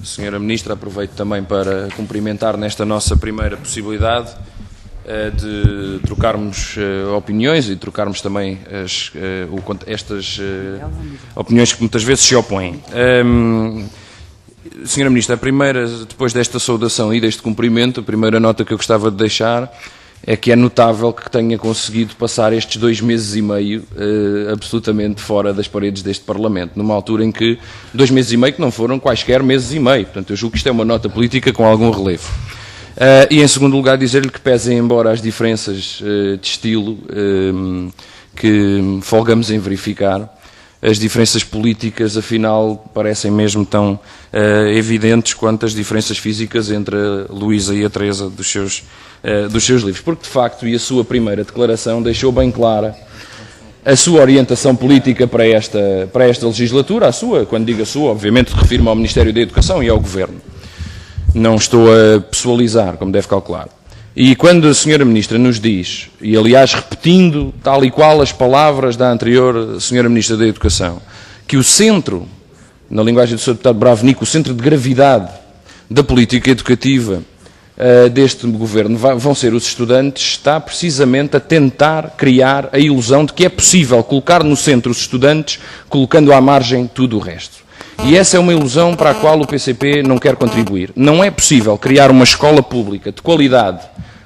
Senhora Ministra, aproveito também para cumprimentar nesta nossa primeira possibilidade de trocarmos opiniões e trocarmos também estas opiniões que muitas vezes se opõem. Senhora Ministra, depois desta saudação e deste cumprimento, a primeira nota que eu gostava de deixar é que é notável que tenha conseguido passar estes 2 meses e meio absolutamente fora das paredes deste Parlamento, numa altura em que 2 meses e meio que não foram quaisquer meses e meio. Portanto, eu julgo que isto é uma nota política com algum relevo. E, em segundo lugar, dizer-lhe que, pese embora as diferenças de estilo que folgamos em verificar, as diferenças políticas, afinal, parecem mesmo tão evidentes quanto as diferenças físicas entre a Luísa e a Teresa dos seus livros. Porque, de facto, e a sua primeira declaração deixou bem clara a sua orientação política para esta legislatura. A sua, quando digo a sua, obviamente refiro-me ao Ministério da Educação e ao Governo. Não estou a pessoalizar, como deve calcular. E quando a Senhora Ministra nos diz, e aliás repetindo tal e qual as palavras da anterior Senhora Ministra da Educação, que o centro, na linguagem do Sr. Deputado Bravenico, o centro de gravidade da política educativa deste Governo vão ser os estudantes, está precisamente a tentar criar a ilusão de que é possível colocar no centro os estudantes, colocando à margem tudo o resto. E essa é uma ilusão para a qual o PCP não quer contribuir. Não é possível criar uma escola pública de qualidade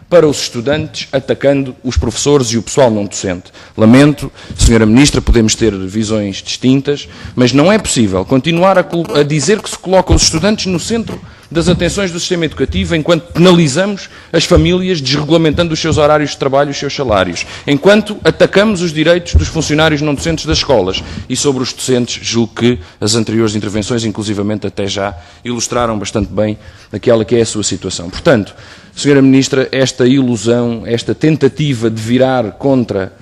para os estudantes atacando os professores e o pessoal não docente. Lamento, Senhora Ministra, podemos ter visões distintas, mas não é possível continuar a dizer que se coloca os estudantes no centro das atenções do sistema educativo enquanto penalizamos as famílias desregulamentando os seus horários de trabalho e os seus salários, enquanto atacamos os direitos dos funcionários não docentes das escolas. E sobre os docentes, julgo que as anteriores intervenções, inclusivamente até já, ilustraram bastante bem aquela que é a sua situação. Portanto, Senhora Ministra, esta ilusão, esta tentativa de virar contra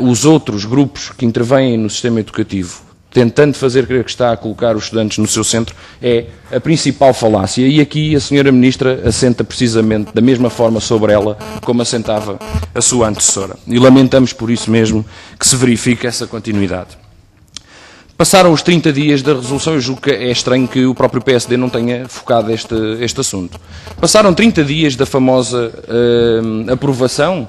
os outros grupos que intervêm no sistema educativo, tentando fazer crer que está a colocar os estudantes no seu centro, é a principal falácia. E aqui a Senhora Ministra assenta precisamente da mesma forma sobre ela como assentava a sua antecessora. E lamentamos por isso mesmo que se verifique essa continuidade. Passaram os 30 dias da resolução, eu julgo que é estranho que o próprio PSD não tenha focado este assunto. Passaram 30 dias da famosa aprovação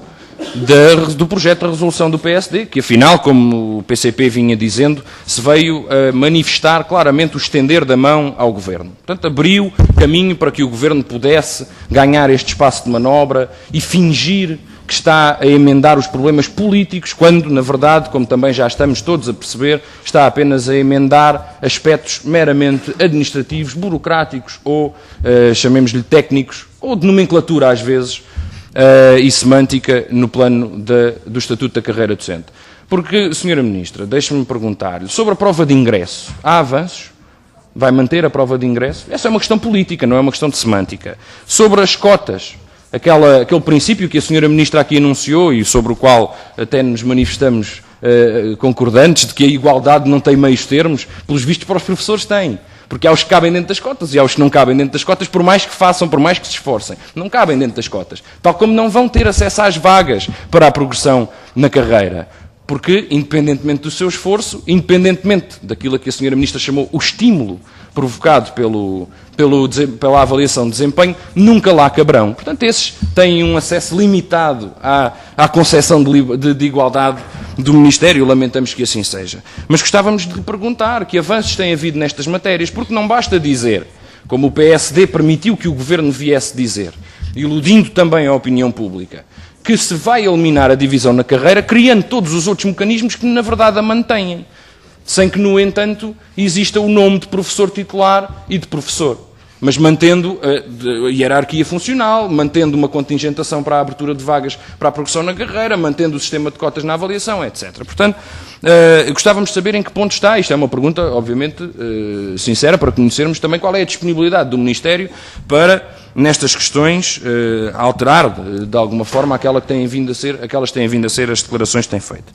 do projeto de resolução do PSD, que afinal, como o PCP vinha dizendo, se veio a manifestar claramente o estender da mão ao Governo. Portanto, abriu caminho para que o Governo pudesse ganhar este espaço de manobra e fingir que está a emendar os problemas políticos, quando, na verdade, como também já estamos todos a perceber, está apenas a emendar aspectos meramente administrativos, burocráticos ou, chamemos-lhe técnicos, ou de nomenclatura às vezes, e semântica no plano do Estatuto da Carreira Docente. Porque, Senhora Ministra, deixe-me perguntar-lhe, sobre a prova de ingresso, há avanços? Vai manter a prova de ingresso? Essa é uma questão política, não é uma questão de semântica. Sobre as cotas, aquele princípio que a Senhora Ministra aqui anunciou e sobre o qual até nos manifestamos concordantes de que a igualdade não tem meios termos, pelos vistos para os professores tem. Porque há os que cabem dentro das cotas e há os que não cabem dentro das cotas, por mais que façam, por mais que se esforcem. Não cabem dentro das cotas. Tal como não vão ter acesso às vagas para a progressão na carreira. Porque, independentemente do seu esforço, independentemente daquilo que a Senhora Ministra chamou o estímulo provocado pela avaliação de desempenho, nunca lá caberão. Portanto, esses têm um acesso limitado à concepção de igualdade do Ministério, lamentamos que assim seja. Mas gostávamos de lhe perguntar que avanços têm havido nestas matérias, porque não basta dizer, como o PSD permitiu que o Governo viesse dizer, iludindo também a opinião pública, que se vai eliminar a divisão na carreira, criando todos os outros mecanismos que, na verdade, a mantêm, sem que, no entanto, exista o nome de professor titular e de professor, mas mantendo a hierarquia funcional, mantendo uma contingentação para a abertura de vagas para a progressão na carreira, mantendo o sistema de cotas na avaliação, etc. Portanto, gostávamos de saber em que ponto está. Isto é uma pergunta, obviamente, sincera, para conhecermos também qual é a disponibilidade do Ministério para, nestas questões, alterar, de alguma forma, aquelas têm vindo a ser as declarações que têm feito.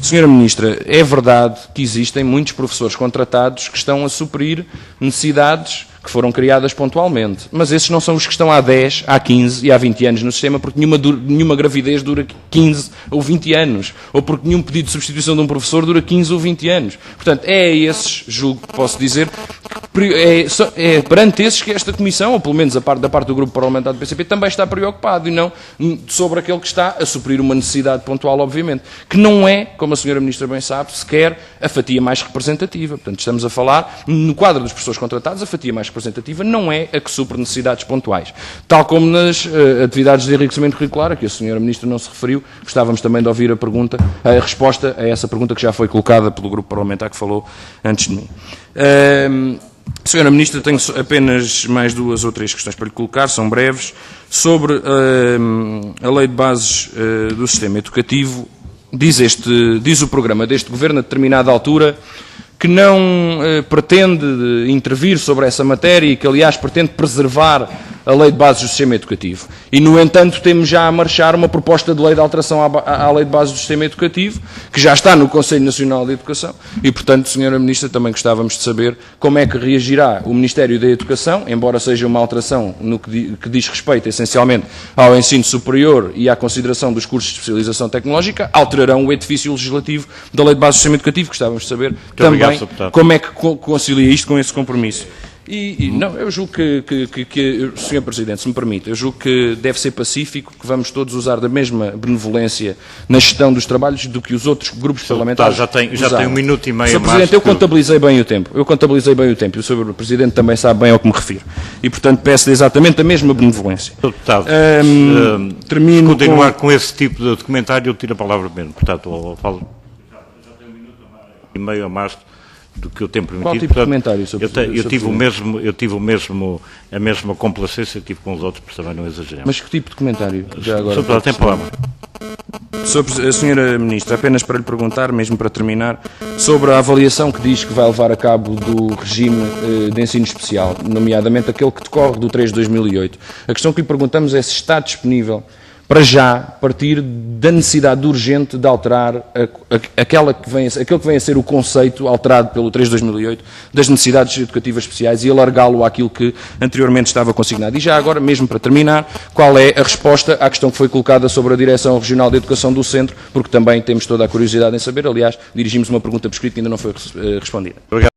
Senhora Ministra, é verdade que existem muitos professores contratados que estão a suprir necessidades que foram criadas pontualmente, mas esses não são os que estão há 10, há 15 e há 20 anos no sistema, porque nenhuma gravidez dura 15 ou 20 anos, ou porque nenhum pedido de substituição de um professor dura 15 ou 20 anos. Portanto, é a esses, julgo que posso dizer, é perante esses que esta Comissão, ou pelo menos da parte do Grupo Parlamentar do PCP, também está preocupado, e não sobre aquele que está a suprir uma necessidade pontual, obviamente, que não é, como a Sra. Ministra bem sabe, sequer a fatia mais representativa. Portanto, estamos a falar, no quadro dos professores contratados, a fatia mais representativa não é a que supre necessidades pontuais. Tal como nas atividades de enriquecimento curricular, a que a Sra. Ministra não se referiu, gostávamos também de ouvir a resposta a essa pergunta que já foi colocada pelo Grupo Parlamentar que falou antes de mim. Sra. Ministra, tenho apenas mais 2 ou 3 questões para lhe colocar, são breves. Sobre a Lei de Bases do Sistema Educativo, diz o programa deste Governo, a determinada altura, que não pretende intervir sobre essa matéria e que, aliás, pretende preservar a Lei de Bases do Sistema Educativo. E, no entanto, temos já a marchar uma proposta de lei de alteração à Lei de Bases do Sistema Educativo, que já está no Conselho Nacional de Educação, e, portanto, Sra. Ministra, também gostávamos de saber como é que reagirá o Ministério da Educação, embora seja uma alteração no que diz respeito, essencialmente, ao ensino superior e à consideração dos cursos de especialização tecnológica, alterarão o edifício legislativo da Lei de Bases do Sistema Educativo. Gostávamos de saber também como é que concilia isto com esse compromisso. Não, eu julgo Sr. Presidente, se me permite, eu julgo que deve ser pacífico, que vamos todos usar da mesma benevolência na gestão dos trabalhos do que os outros grupos parlamentares já tem 1 minuto e meio. Sr. Presidente, eu contabilizei bem o tempo, e o Sr. Presidente também sabe bem ao que me refiro. E, portanto, peço-lhe exatamente a mesma benevolência. Deputado, termino continuar com esse tipo de documentário, eu tiro a palavra mesmo. Portanto, eu falo, já tenho 1 minuto e meio a mais do que eu tenho permitido. Qual tipo de comentário, Sr. Presidente? Eu tive a mesma complacência que tive com os outros, por também não exageramos. Mas que tipo de comentário? Já agora. Sr. Deputado, tem palavra. Sra. Ministra, apenas para lhe perguntar, mesmo para terminar, sobre a avaliação que diz que vai levar a cabo do regime de ensino especial, nomeadamente aquele que decorre do 3 de 2008. A questão que lhe perguntamos é se está disponível para já partir da necessidade urgente de alterar aquele que vem a ser o conceito alterado pelo 3 de 2008 das necessidades educativas especiais e alargá-lo àquilo que anteriormente estava consignado. E já agora, mesmo para terminar, qual é a resposta à questão que foi colocada sobre a Direção Regional de Educação do Centro, porque também temos toda a curiosidade em saber, aliás, dirigimos uma pergunta por escrito que ainda não foi respondida. Obrigado.